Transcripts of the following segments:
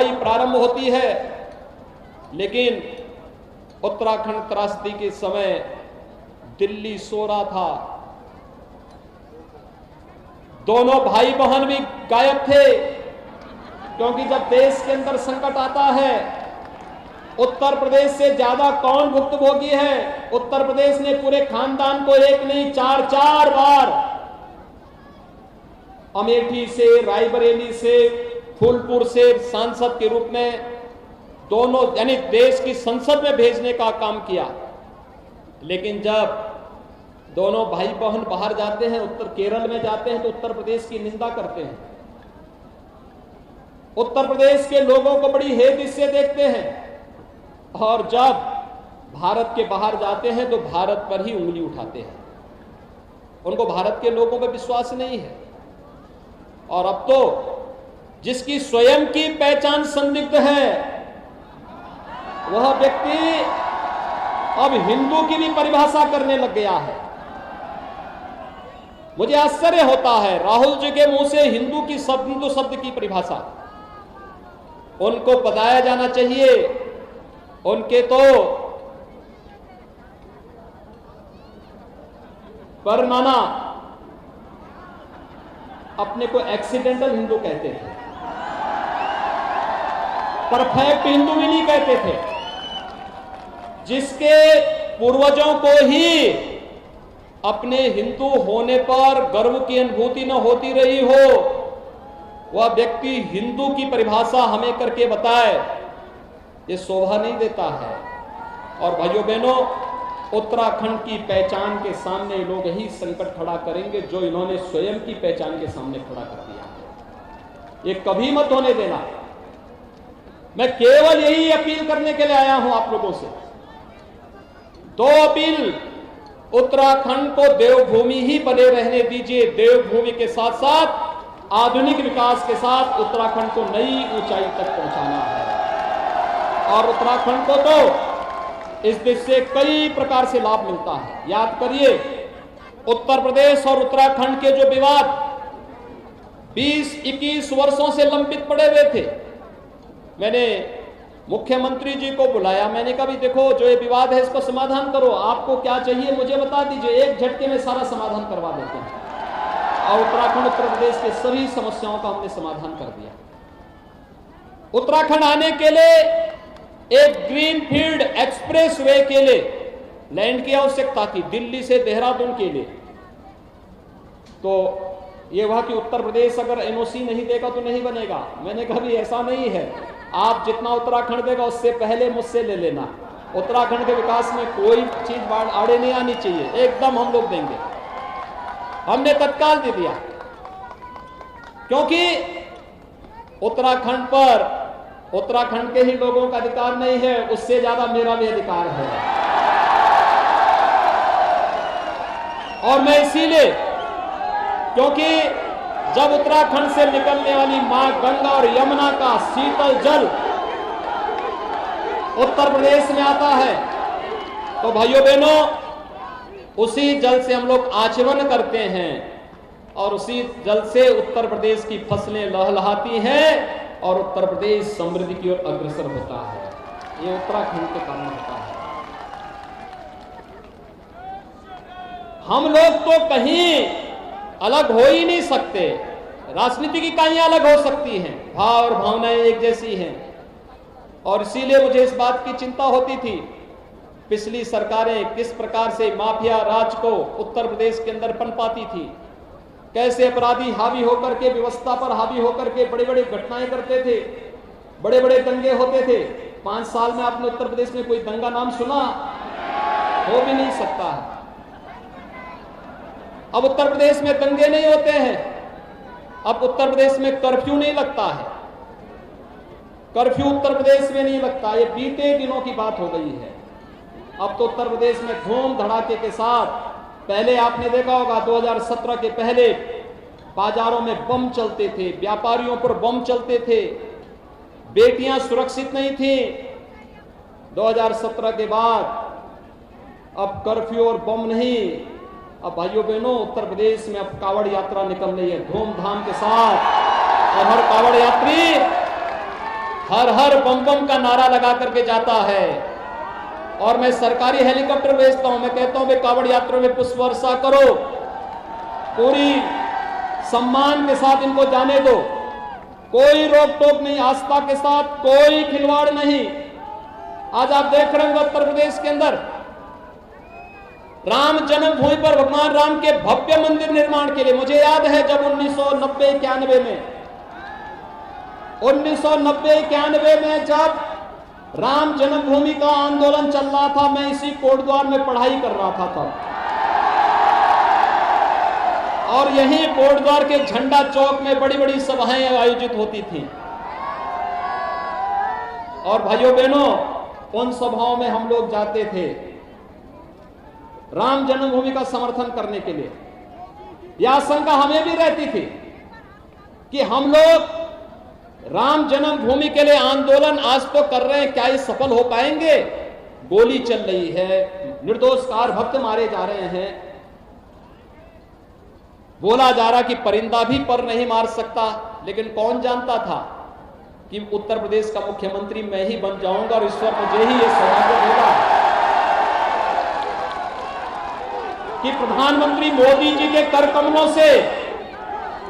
कार्रवाई प्रारंभ होती है। लेकिन उत्तराखंड त्रासदी के समय दिल्ली सो रहा था, दोनों भाई बहन भी गायब थे, क्योंकि जब देश के अंदर संकट आता है, उत्तर प्रदेश से ज्यादा कौन भुक्तभोगी है? उत्तर प्रदेश ने पूरे खानदान को एक नहीं 4-4 बार अमेठी से, रायबरेली से, फूलपुर से सांसद के रूप में दोनों यानी देश की संसद में भेजने का काम किया। लेकिन जब दोनों भाई बहन बाहर जाते हैं, उत्तर केरल में जाते हैं, तो उत्तर प्रदेश की निंदा करते हैं। उत्तर प्रदेश के लोगों को बड़ी हेय से देखते हैं, और जब भारत के बाहर जाते हैं तो भारत पर ही उंगली उठाते हैं। उनको भारत के लोगों पर विश्वास नहीं है। और अब तो जिसकी स्वयं की पहचान संदिग्ध है, वह व्यक्ति अब हिंदू की भी परिभाषा करने लग गया है। मुझे आश्चर्य होता है राहुल जी के मुंह से हिंदू शब्द की परिभाषा। उनको बताया जाना चाहिए, उनके तो परमाना अपने को एक्सीडेंटल हिंदू कहते थे, परफेक्ट हिंदू भी नहीं कहते थे। जिसके पूर्वजों को ही अपने हिंदू होने पर गर्व की अनुभूति न होती रही हो, वह व्यक्ति हिंदू की परिभाषा हमें करके बताए, ये शोभा नहीं देता है। और भाइयों बहनों, उत्तराखंड की पहचान के सामने लोग ही संकट खड़ा करेंगे जो इन्होंने स्वयं की पहचान के सामने खड़ा कर दिया। ये कभी मत होने देना। मैं केवल यही अपील करने के लिए आया हूं आप लोगों से। 2 अपील, उत्तराखंड को देवभूमि ही बने रहने दीजिए। देवभूमि के साथ साथ आधुनिक विकास के साथ उत्तराखंड को नई ऊंचाई तक पहुंचाना है। और उत्तराखंड को तो इस देश से कई प्रकार से लाभ मिलता है। याद करिए, उत्तर प्रदेश और उत्तराखंड के जो विवाद 20-21 वर्षों से लंबित पड़े हुए थे, मैंने मुख्यमंत्री जी को बुलाया। मैंने कहा भी देखो, जो ये विवाद है इसको समाधान करो, आपको क्या चाहिए मुझे बता दीजिए, एक झटके में सारा समाधान करवा देते हैं। और उत्तराखंड उत्तर प्रदेश के सभी समस्याओं का हमने समाधान कर दिया। उत्तराखंड आने के लिए एक ग्रीनफील्ड एक्सप्रेस वे के लिए लैंड की आवश्यकता थी, दिल्ली से देहरादून के लिए। तो ये हुआ कि उत्तर प्रदेश अगर एनओसी नहीं देगा तो नहीं बनेगा। मैंने कहा भी ऐसा नहीं है, आप जितना उत्तराखंड देगा उससे पहले मुझसे ले लेना। उत्तराखंड के विकास में कोई चीज आड़े नहीं आनी चाहिए, एकदम हम लोग देंगे। हमने तत्काल दे दिया, क्योंकि उत्तराखंड पर उत्तराखंड के ही लोगों का अधिकार नहीं है, उससे ज्यादा मेरा भी अधिकार है। और मैं इसीलिए, क्योंकि जब उत्तराखंड से निकलने वाली मां गंगा और यमुना का शीतल जल उत्तर प्रदेश में आता है, तो भाइयों बहनों, उसी जल से हम लोग आचमन करते हैं और उसी जल से उत्तर प्रदेश की फसलें लहलहाती हैं और उत्तर प्रदेश समृद्धि की ओर अग्रसर होता है। ये उत्तराखंड के कारण होता है। हम लोग तो कहीं अलग हो ही नहीं सकते। राजनीति की इकाइयां अलग हो सकती हैं, भाव और भावनाएं एक जैसी हैं। और इसीलिए मुझे इस बात की चिंता होती थी, पिछली सरकारें किस प्रकार से माफिया राज को उत्तर प्रदेश के अंदर पनपाती थी, कैसे अपराधी हावी होकर के, व्यवस्था पर हावी होकर के बड़े बड़े घटनाएं करते थे, बड़े बड़े दंगे होते थे। 5 साल में आपने उत्तर प्रदेश में कोई दंगा नाम सुना? हो भी नहीं सकता है। अब उत्तर प्रदेश में दंगे नहीं होते हैं, अब उत्तर प्रदेश में कर्फ्यू नहीं लगता है। कर्फ्यू उत्तर प्रदेश में नहीं लगता, ये बीते दिनों की बात हो गई है। अब तो उत्तर प्रदेश में धूम धड़ाके के साथ, पहले आपने देखा होगा 2017 के पहले बाजारों में बम चलते थे, व्यापारियों पर बम चलते थे, बेटियां सुरक्षित नहीं थी। 2017 के बाद अब कर्फ्यू और बम नहीं। अब भाइयों बहनों, उत्तर प्रदेश में अब कावड़ यात्रा निकल रही है धूमधाम के साथ। और हर कावड़ यात्री हर हर बम बम का नारा लगा करके जाता है। और मैं सरकारी हेलीकॉप्टर भेजता हूं, मैं कहता हूं वे कांवड़ यात्रा में पुष्प वर्षा करो, पूरी सम्मान के साथ इनको जाने दो, कोई रोक टोक नहीं, आस्था के साथ कोई खिलवाड़ नहीं। आज आप देख रहे होंगे उत्तर प्रदेश के अंदर राम जन्मभूमि पर भगवान राम के भव्य मंदिर निर्माण के लिए, मुझे याद है जब 1990-91 में जब राम जन्मभूमि का आंदोलन चल रहा था, मैं इसी कोटद्वार में पढ़ाई कर रहा था तब, और यहीं कोटद्वार के झंडा चौक में बड़ी बड़ी सभाएं आयोजित होती थी। और भाइयों बहनों, उन सभाओं में हम लोग जाते थे राम जन्मभूमि का समर्थन करने के लिए। यह आशंका हमें भी रहती थी कि हम लोग राम जन्मभूमि के लिए आंदोलन आज तो कर रहे हैं, क्या ये सफल हो पाएंगे? गोली चल रही है, निर्दोष कार भक्त मारे जा रहे हैं, बोला जा रहा कि परिंदा भी पर नहीं मार सकता। लेकिन कौन जानता था कि उत्तर प्रदेश का मुख्यमंत्री मैं ही बन जाऊंगा और ईश्वर मुझे ही यह सौभाग्य देगा कि प्रधानमंत्री मोदी जी के कर कमलों से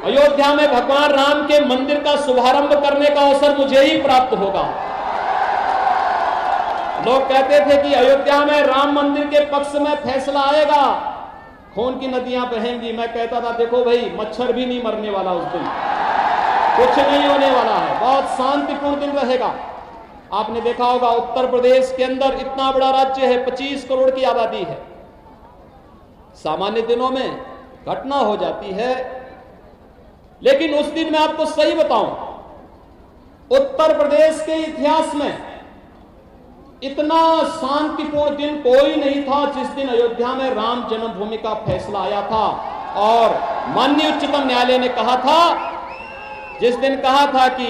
अयोध्या में भगवान राम के मंदिर का शुभारंभ करने का अवसर मुझे ही प्राप्त होगा। लोग कहते थे कि अयोध्या में राम मंदिर के पक्ष में फैसला आएगा, खून की नदियां बहेंगी। मैं कहता था देखो भाई, मच्छर भी नहीं मरने वाला उस दिन, कुछ नहीं होने वाला है, बहुत शांतिपूर्ण दिन रहेगा। आपने देखा होगा उत्तर प्रदेश के अंदर इतना बड़ा राज्य है, 25 करोड़ की आबादी है, सामान्य दिनों में घटना हो जाती है, लेकिन उस दिन मैं आपको सही बताऊं, उत्तर प्रदेश के इतिहास में इतना शांतिपूर्ण दिन कोई नहीं था जिस दिन अयोध्या में राम जन्मभूमि का फैसला आया था। और माननीय उच्चतम न्यायालय ने कहा था, जिस दिन कहा था कि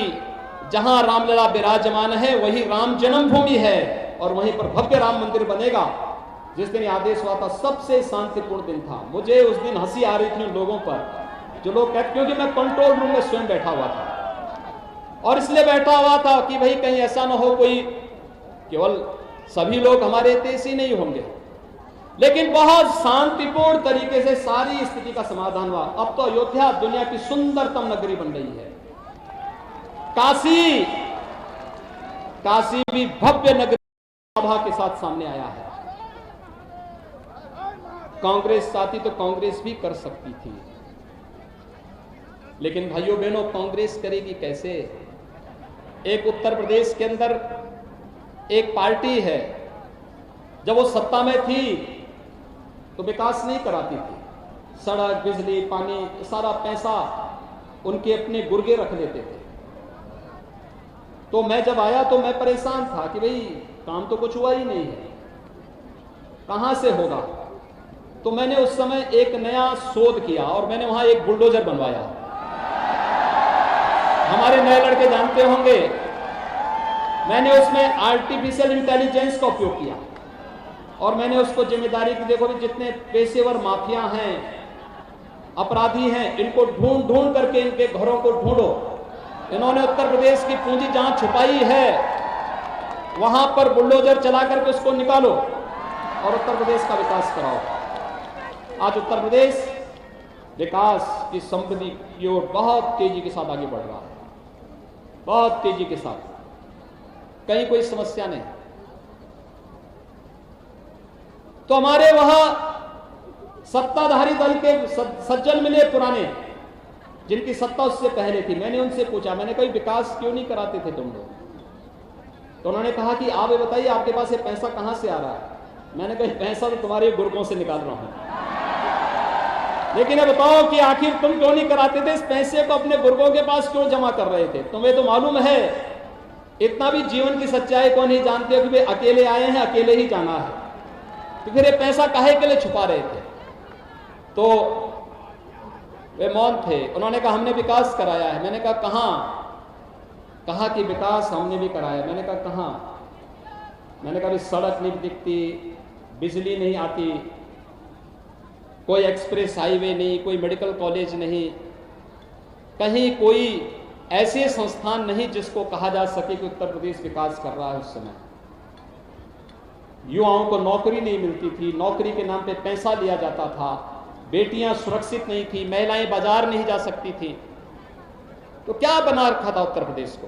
जहां रामलला विराजमान है वही राम जन्मभूमि है और वहीं पर भव्य राम मंदिर बनेगा, जिस दिन आदेश हुआ था, सबसे शांतिपूर्ण दिन था। मुझे उस दिन हंसी आ रही थी उन लोगों पर जो लोग कहते, क्योंकि मैं कंट्रोल रूम में स्वयं बैठा हुआ था, और इसलिए बैठा हुआ था कि भाई कहीं ऐसा ना हो कोई, केवल सभी लोग हमारे देश ही नहीं होंगे, लेकिन बहुत शांतिपूर्ण तरीके से सारी स्थिति का समाधान हुआ। अब तो अयोध्या दुनिया की सुंदरतम नगरी बन रही है। काशी भी भव्य नगरी आभा के साथ सामने आया है। कांग्रेस चाहती तो कांग्रेस भी कर सकती थी, लेकिन भाइयों बहनों, कांग्रेस करेगी कैसे? एक उत्तर प्रदेश के अंदर एक पार्टी है, जब वो सत्ता में थी तो विकास नहीं कराती थी, सड़क, बिजली, पानी, सारा पैसा उनके अपने गुर्गे रख लेते थे। तो मैं जब आया तो मैं परेशान था कि भाई काम तो कुछ हुआ ही नहीं है, कहां से होगा? तो मैंने उस समय एक नया शोध किया और मैंने वहां एक बुलडोजर बनवाया। हमारे नए लड़के जानते होंगे, मैंने उसमें आर्टिफिशियल इंटेलिजेंस का उपयोग किया और मैंने उसको जिम्मेदारी की, देखो भी जितने पेशेवर माफिया हैं, अपराधी हैं, इनको ढूंढ ढूंढ करके इनके घरों को ढूंढो। इन्होंने उत्तर प्रदेश की पूंजी जहां छुपाई है वहां पर बुलडोजर चला करके उसको निकालो और उत्तर प्रदेश का विकास कराओ। आज उत्तर प्रदेश विकास की समृद्धि की ओर बहुत तेजी के साथ आगे बढ़ रहा है, बहुत तेजी के साथ, कहीं कोई समस्या नहीं। तो हमारे वहां सत्ताधारी दल के सज्जन मिले पुराने, जिनकी सत्ता उससे पहले थी। मैंने उनसे पूछा, मैंने कहा विकास क्यों नहीं कराते थे तुम लोग? तो उन्होंने कहा कि आप ये बताइए आपके पास ये पैसा कहां से आ रहा है? मैंने कहा पैसा तो तुम्हारे गुर्गों से निकाल रहा हूं, लेकिन ये बताओ कि आखिर तुम क्यों नहीं कराते थे? इस पैसे को अपने गुर्गों के पास क्यों जमा कर रहे थे? तुम्हें तो मालूम है, इतना भी जीवन की सच्चाई को नहीं जानते हो कि वे अकेले आए हैं, अकेले ही जाना है, तो फिर ये पैसा काहे के लिए छुपा रहे थे? तो वे मौन थे। उन्होंने कहा हमने विकास कराया है। मैंने कहा कहां? कहा कि विकास हमने भी कराया। मैंने कहा कहां? मैंने कहा सड़क नहीं दिखती, बिजली नहीं आती, कोई एक्सप्रेस हाईवे नहीं, कोई मेडिकल कॉलेज नहीं, कहीं कोई ऐसे संस्थान नहीं जिसको कहा जा सके कि उत्तर प्रदेश विकास कर रहा है। उस समय युवाओं को नौकरी नहीं मिलती थी, नौकरी के नाम पे पैसा लिया जाता था, बेटियां सुरक्षित नहीं थी, महिलाएं बाजार नहीं जा सकती थी। तो क्या बना रखा था उत्तर प्रदेश को?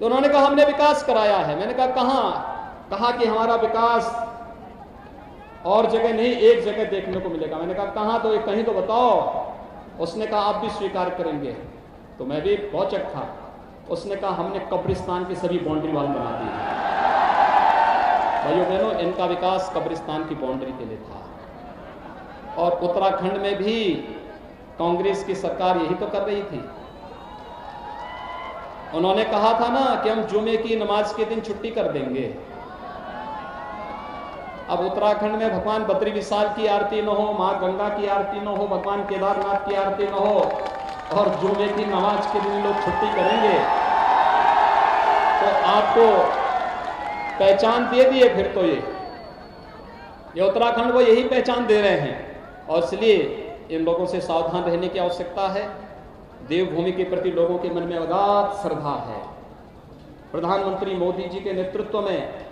तो उन्होंने कहा हमने विकास कराया है। मैंने कहा कहां? कहा कि हमारा विकास और जगह नहीं, एक जगह देखने को मिलेगा। मैंने कहा कहां? तो एक कहीं तो बताओ। उसने कहा आप भी स्वीकार करेंगे। तो मैं भी भौचक था। उसने कहा हमने कब्रिस्तान की सभी बाउंड्री वाल बना दी। भाइयों बहनों, इनका विकास कब्रिस्तान की बाउंड्री के लिए था। और उत्तराखंड में भी कांग्रेस की सरकार यही तो कर रही थी। उन्होंने कहा था ना कि हम जुमे की नमाज के दिन छुट्टी कर देंगे। अब उत्तराखंड में भगवान बद्री विशाल की आरती न हो, मां गंगा की आरती न हो, भगवान केदारनाथ की आरती न हो, और जुमे की नमाज के दिन लोग छुट्टी करेंगे, तो आपको पहचान दे दिए। फिर तो ये उत्तराखंड को यही पहचान दे रहे हैं। और इसलिए इन लोगों से सावधान रहने की आवश्यकता है। देवभूमि के प्रति लोगों के मन में अगाध श्रद्धा है। प्रधानमंत्री मोदी जी के नेतृत्व में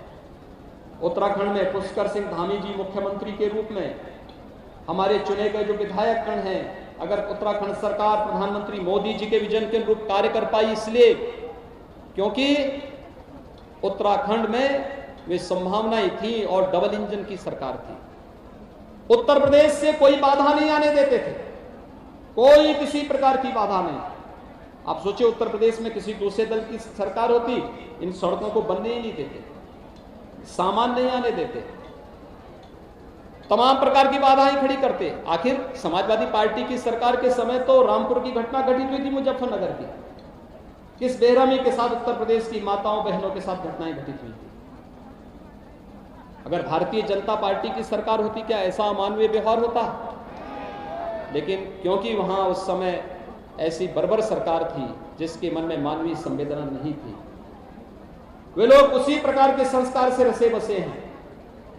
उत्तराखंड में पुष्कर सिंह धामी जी मुख्यमंत्री के रूप में, हमारे चुने गए जो विधायक गण हैं, अगर उत्तराखंड सरकार प्रधानमंत्री मोदी जी के विजन के अनुरूप कार्य कर पाई, इसलिए क्योंकि उत्तराखंड में वे संभावनाएं थी और डबल इंजन की सरकार थी। उत्तर प्रदेश से कोई बाधा नहीं आने देते थे, कोई किसी प्रकार की बाधा नहीं। आप सोचिए उत्तर प्रदेश में किसी दूसरे दल की सरकार होती, इन सड़कों को बनने ही नहीं देते, सामान नहीं आने देते, तमाम प्रकार की बाधाएं खड़ी करते। आखिर समाजवादी पार्टी की सरकार के समय तो रामपुर की घटना घटित हुई थी, मुजफ्फरनगर की। किस बेरहमी के साथ उत्तर प्रदेश की माताओं बहनों के साथ घटनाएं घटित हुई थी। अगर भारतीय जनता पार्टी की सरकार होती, क्या ऐसा अमानवीय व्यवहार होता? लेकिन क्योंकि वहां उस समय ऐसी बर्बर सरकार थी जिसके मन में मानवीय संवेदना नहीं थी, वे लोग उसी प्रकार के संस्कार से रसे बसे हैं,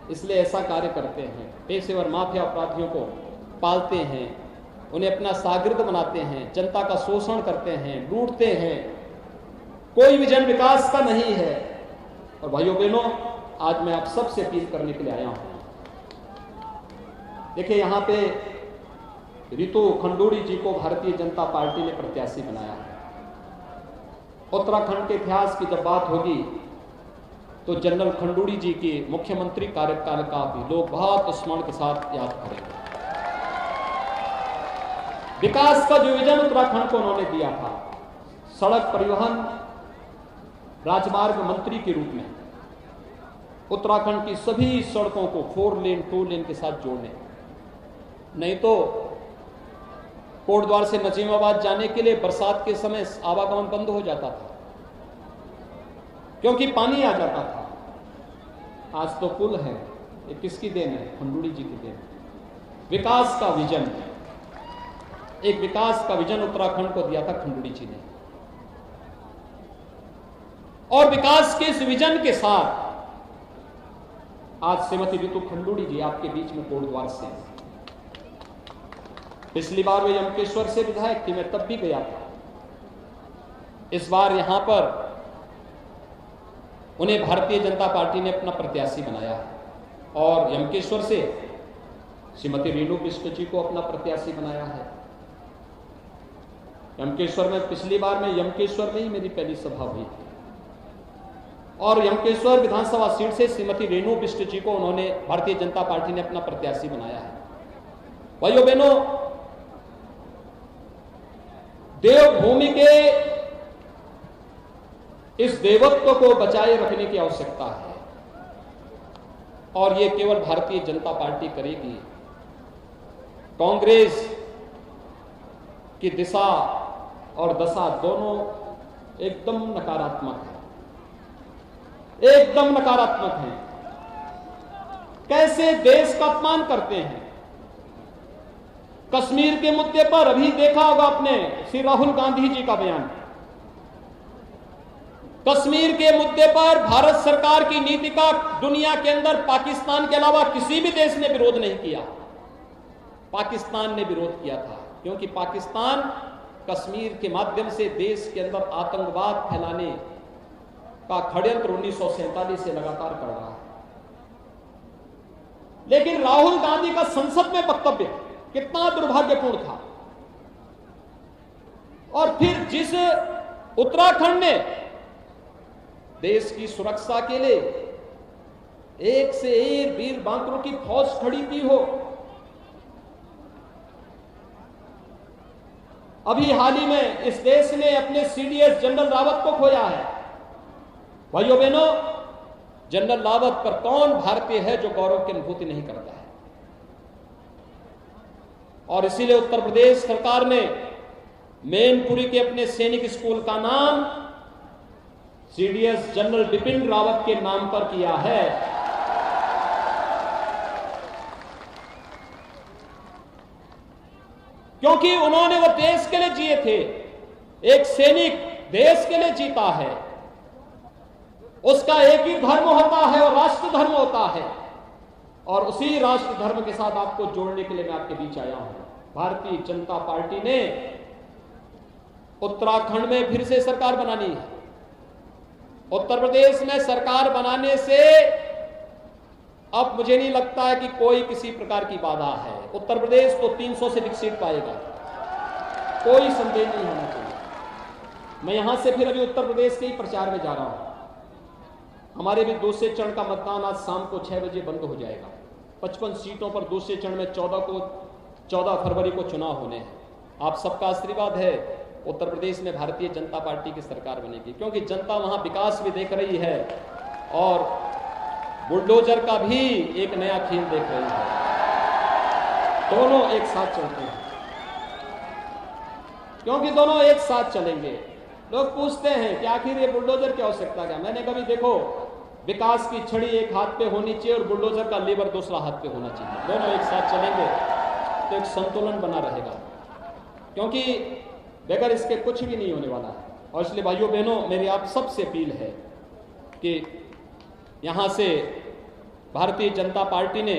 इसलिए ऐसा कार्य करते हैं। पेशेवर माफिया अपराधियों को पालते हैं, उन्हें अपना शागिर्द बनाते हैं, जनता का शोषण करते हैं, लूटते हैं। कोई विजन विकास का नहीं है। और भाइयों बहनों, आज मैं आप सबसे अपील करने के लिए आया हूं। देखिए, यहां पे रितु खंडूड़ी जी को भारतीय जनता पार्टी ने प्रत्याशी बनाया है। उत्तराखंड के इतिहास की जब बात होगी तो जनरल खंडूड़ी जी के मुख्यमंत्री कार्यकाल का भी लोग बहुत स्मरण के साथ याद करेंगे। विकास का जो विजन उत्तराखंड को उन्होंने दिया था, सड़क परिवहन राजमार्ग मंत्री के रूप में उत्तराखंड की सभी सड़कों को 4 लेन 2 लेन के साथ जोड़ने, नहीं तो कोटद्वार से नजीमाबाद जाने के लिए बरसात के समय आवागमन बंद हो जाता था क्योंकि पानी आ जाता था। आज तो पुल है। ये किसकी देन है? खंडूड़ी जी की देन। विकास का विजन, एक विकास का विजन उत्तराखंड को दिया था खंडूड़ी जी ने। और विकास के इस विजन के साथ आज श्रीमती रितु खंडूड़ी जी आपके बीच में कोटद्वार से। पिछली बार वे यमकेश्वर से विधायक थी, मैं तब भी गया था। इस बार यहां पर उन्हें भारतीय जनता पार्टी ने अपना प्रत्याशी बनाया है और यमकेश्वर से श्रीमती रेणु बिष्ट जी को अपना प्रत्याशी बनाया है। यमकेश्वर में पिछली बार में यमकेश्वर में ही मेरी पहली सभा हुई थी और यमकेश्वर विधानसभा सीट से श्रीमती रेणु बिष्ट जी को उन्होंने भारतीय जनता पार्टी ने अपना प्रत्याशी बनाया है। भाइयों बहनों, देवभूमि के इस देवत्व को बचाए रखने की आवश्यकता है और यह केवल भारतीय जनता पार्टी करेगी। कांग्रेस की दिशा और दशा दोनों एकदम नकारात्मक है, एकदम नकारात्मक है। कैसे देश का अपमान करते हैं। कश्मीर के मुद्दे पर अभी देखा होगा आपने श्री राहुल गांधी जी का बयान। कश्मीर के मुद्दे पर भारत सरकार की नीति का दुनिया के अंदर पाकिस्तान के अलावा किसी भी देश ने विरोध नहीं किया। पाकिस्तान ने विरोध किया था क्योंकि पाकिस्तान कश्मीर के माध्यम से देश के अंदर आतंकवाद फैलाने का षड्यंत्र 1947 से लगातार कर रहा है। लेकिन राहुल गांधी का संसद में वक्तव्य कितना दुर्भाग्यपूर्ण था। और फिर जिस उत्तराखंड ने देश की सुरक्षा के लिए एक से एक वीर बांकरों की फौज खड़ी की हो, अभी हाल ही में इस देश ने अपने सीडीएस जनरल रावत को खोया है। भाइयों बहनों, जनरल रावत पर कौन भारतीय है जो गौरव की अनुभूति नहीं करता है। और इसीलिए उत्तर प्रदेश सरकार ने मैनपुरी के अपने सैनिक स्कूल का नाम सीडीएस जनरल बिपिन रावत के नाम पर किया है। क्योंकि उन्होंने वो देश के लिए जिए थे। एक सैनिक देश के लिए जीता है, उसका एक ही धर्म होता है और राष्ट्र धर्म होता है। और उसी राष्ट्र धर्म के साथ आपको जोड़ने के लिए मैं आपके बीच आया हूं। भारतीय जनता पार्टी ने उत्तराखंड में फिर से सरकार बनानी है। उत्तर प्रदेश में सरकार बनाने से अब मुझे नहीं लगता है कि कोई किसी प्रकार की बाधा है। उत्तर प्रदेश तो 300 से अधिक सीट पाएगा, कोई संदेह नहीं होना चाहिए। मैं यहां से फिर अभी उत्तर प्रदेश के ही प्रचार में जा रहा हूं। हमारे भी दूसरे चरण का मतदान आज शाम को 6 बजे बंद हो जाएगा। 55 सीटों पर दूसरे चरण में 14 फरवरी को चुनाव होने हैं। आप सबका आशीर्वाद है, उत्तर प्रदेश में भारतीय जनता पार्टी की सरकार बनेगी, क्योंकि जनता वहां विकास भी देख रही है और बुलडोजर का भी एक नया खेल देख रही है। दोनों एक साथ चलते हैं, क्योंकि दोनों एक साथ चलेंगे। लोग पूछते हैं कि आखिर ये बुलडोजर की आवश्यकता क्या। मैंने कभी देखो, विकास की छड़ी एक हाथ पे होनी चाहिए और बुलडोजर का लीवर दूसरा हाथ पे होना चाहिए। दोनों एक साथ चलेंगे तो एक संतुलन बना रहेगा, क्योंकि बगैर इसके कुछ भी नहीं होने वाला है। और इसलिए भाइयों बहनों, मेरी आप सबसे अपील है कि यहां से भारतीय जनता पार्टी ने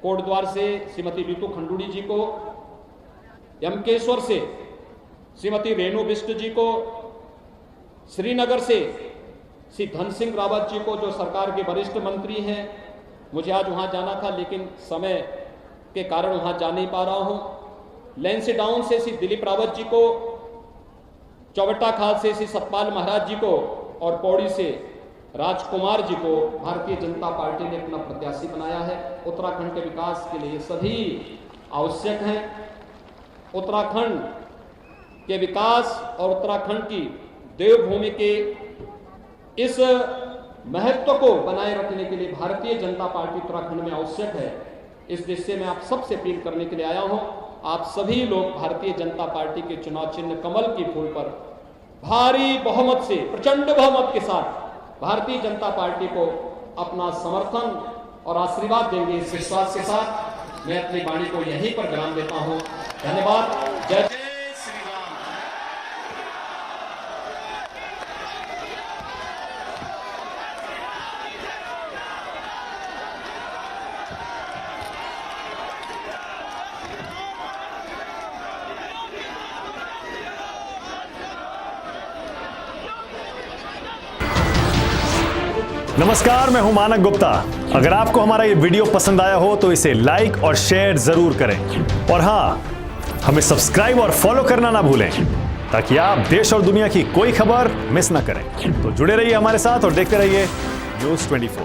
कोटद्वार से श्रीमती रितु खंडूड़ी जी को, यमकेश्वर से श्रीमती रेणु बिष्ट जी को, श्रीनगर से श्री धन सिंह रावत जी को जो सरकार के वरिष्ठ मंत्री हैं। मुझे आज वहां जाना था लेकिन समय के कारण वहां जा नहीं पा रहा हूं। लैंसडाउन से श्री दिलीप रावत जी को, चौबट्टा खाल से श्री सतपाल महाराज जी को और पौड़ी से राजकुमार जी को भारतीय जनता पार्टी ने अपना प्रत्याशी बनाया है। उत्तराखंड के विकास के लिए सभी आवश्यक हैं। उत्तराखंड के विकास और उत्तराखंड की देवभूमि के इस महत्व को बनाए रखने के लिए भारतीय जनता पार्टी उत्तराखंड में आवश्यक है। इस दिशा में आप सबसे अपील करने के लिए आया हूं। आप सभी लोग भारतीय जनता पार्टी के चुनाव चिन्ह कमल की फूल पर भारी बहुमत से, प्रचंड बहुमत के साथ भारतीय जनता पार्टी को अपना समर्थन और आशीर्वाद देंगे। इस विश्वास के साथ मैं अपनी वाणी को यहीं पर विराम देता हूं। धन्यवाद। जय श्री राम। नमस्कार, मैं हूं मानक गुप्ता। अगर आपको हमारा ये वीडियो पसंद आया हो तो इसे लाइक और शेयर जरूर करें। और हां, हमें सब्सक्राइब और फॉलो करना ना भूलें, ताकि आप देश और दुनिया की कोई खबर मिस ना करें। तो जुड़े रहिए हमारे साथ और देखते रहिए News 24।